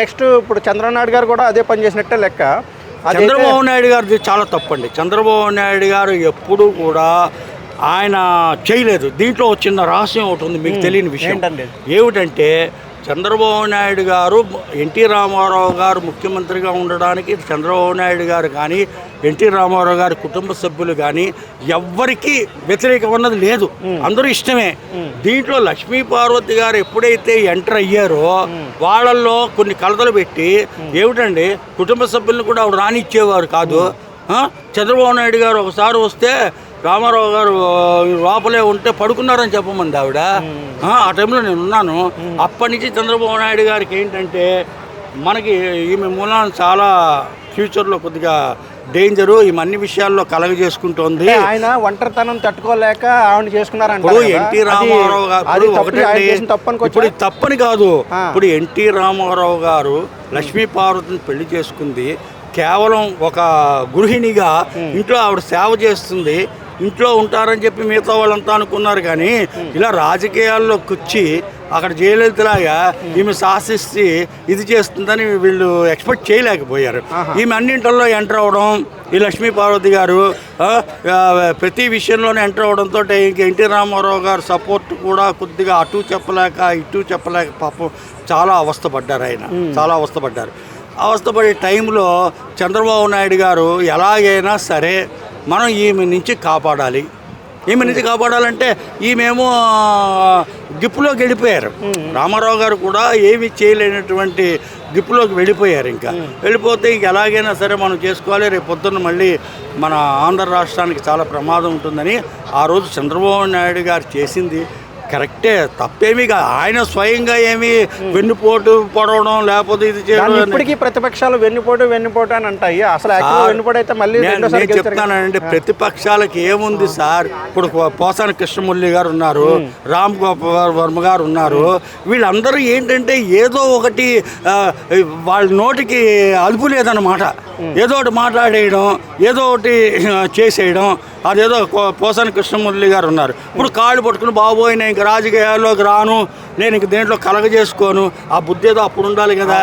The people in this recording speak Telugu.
నెక్స్ట్ ఇప్పుడు చంద్రబాబు నాయుడు గారు కూడా అదే పని చేసినట్టే లెక్క. చంద్రబాబు నాయుడు గారిది చాలా తప్పండి. చంద్రబాబు నాయుడు గారు ఎప్పుడు కూడా ఆయన చేయలేదు. దీంట్లో చిన్న రహస్యం ఒకటి ఉంది, మీకు తెలియని విషయం ఏమిటంటే, చంద్రబాబు నాయుడు గారు ఎన్టీ రామారావు గారు ముఖ్యమంత్రిగా ఉండడానికి చంద్రబాబు నాయుడు గారు కానీ ఎన్టీ రామారావు గారి కుటుంబ సభ్యులు కానీ ఎవ్వరికీ వ్యతిరేకం అన్నది లేదు, అందరూ ఇష్టమే. దీంట్లో లక్ష్మీ పార్వతి గారు ఎప్పుడైతే ఎంటర్ అయ్యారో వాళ్ళల్లో కొన్ని కలతలు పెట్టి ఏమిటండి కుటుంబ సభ్యులను కూడా ఆవిడ రానిచ్చేవారు కాదు. చంద్రబాబు నాయుడు గారు ఒకసారి వస్తే రామారావు గారు లోపలే ఉంటే పడుకున్నారని చెప్పమంది ఆవిడ. ఆ టైంలో నేను ఉన్నాను. అప్పటి నుంచి చంద్రబాబు నాయుడు గారికి ఏంటంటే మనకి ఈమె మూలాన చాలా ఫ్యూచర్లో కొద్దిగా డేంజరు, ఈమె అన్ని విషయాల్లో కలగజేసుకుంటోంది. ఆయన ఒంటరితనం తట్టుకోలేక ఆవిడ చేసుకున్నారంట. ఇప్పుడు ఎన్టీ రామారావు గారు ఇప్పుడు తప్పని కాదు, ఇప్పుడు ఎన్టీ రామారావు గారు లక్ష్మీ పార్వతిని పెళ్లి చేసుకుంది కేవలం ఒక గృహిణిగా. ఇంట్లో ఆవిడ సేవ చేస్తుంది, ఇంట్లో ఉంటారని చెప్పి మిగతా వాళ్ళంతా అనుకున్నారు. కానీ ఇలా రాజకీయాల్లోకి వచ్చి అక్కడ జయలలితలాగా ఈమె శాసిస్తే ఇది చేస్తుందని వీళ్ళు ఎక్స్పెక్ట్ చేయలేకపోయారు. ఈమె అన్నింటిలో ఎంటర్ అవ్వడం, ఈ లక్ష్మీ పార్వతి గారు ప్రతి విషయంలోనే ఎంటర్ అవ్వడంతో ఎన్టీ రామారావు గారు సపోర్ట్ కూడా కొద్దిగా అటు చెప్పలేక ఇటు చెప్పలేక పాపం చాలా అవస్థపడ్డారు. ఆయన చాలా అవస్థపడ్డారు. అవస్థపడే టైంలో చంద్రబాబు నాయుడు గారు ఎలాగైనా సరే మనం ఈమె నుంచి కాపాడాలి. ఈమె నుంచి కాపాడాలంటే ఈమెమో గిప్పులోకి వెళ్ళిపోయారు. రామారావు గారు కూడా ఏమి చేయలేనటువంటి గిప్పులోకి వెళ్ళిపోయారు. ఇంకా వెళ్ళిపోతే ఇంక ఎలాగైనా సరే మనం చేసుకోవాలి. రేపు పొద్దున్న మళ్ళీ మన ఆంధ్ర రాష్ట్రానికి చాలా ప్రమాదం ఉంటుందని ఆ రోజు చంద్రబాబు నాయుడు గారు చేసింది కరెక్టే, తప్పేమీ కాదు. ఆయన స్వయంగా ఏమి వెన్నుపోటు పొడవడం లేకపోతే ఇది చేయడం. ఇప్పటికీ ప్రతిపక్షాలు వెన్నుపోటు అని అంటాయి. అసలు వెన్నుపోటు అయితే మళ్ళీ నేను చెప్తానండి, ప్రతిపక్షాలకు ఏముంది సార్. ఇప్పుడు పోసాని కృష్ణమురళి గారు ఉన్నారు, రామ్ గోపాల్ వర్మ గారు ఉన్నారు. వీళ్ళందరూ ఏంటంటే ఏదో ఒకటి వాళ్ళ నోటికి అదుపు లేదన్నమాట. ఏదో ఒకటి మాట్లాడేయడం, ఏదో ఒకటి చేసేయడం. అదేదో పోసాని కృష్ణమురళి గారు ఉన్నారు, ఇప్పుడు కాళ్ళు పట్టుకుని బాబోయ్ నేను ఇంక రాజకీయాల్లోకి రాను, నేను ఇంక దేంట్లో కలగజేసుకోను. ఆ బుద్ధి ఏదో అప్పుడు ఉండాలి కదా.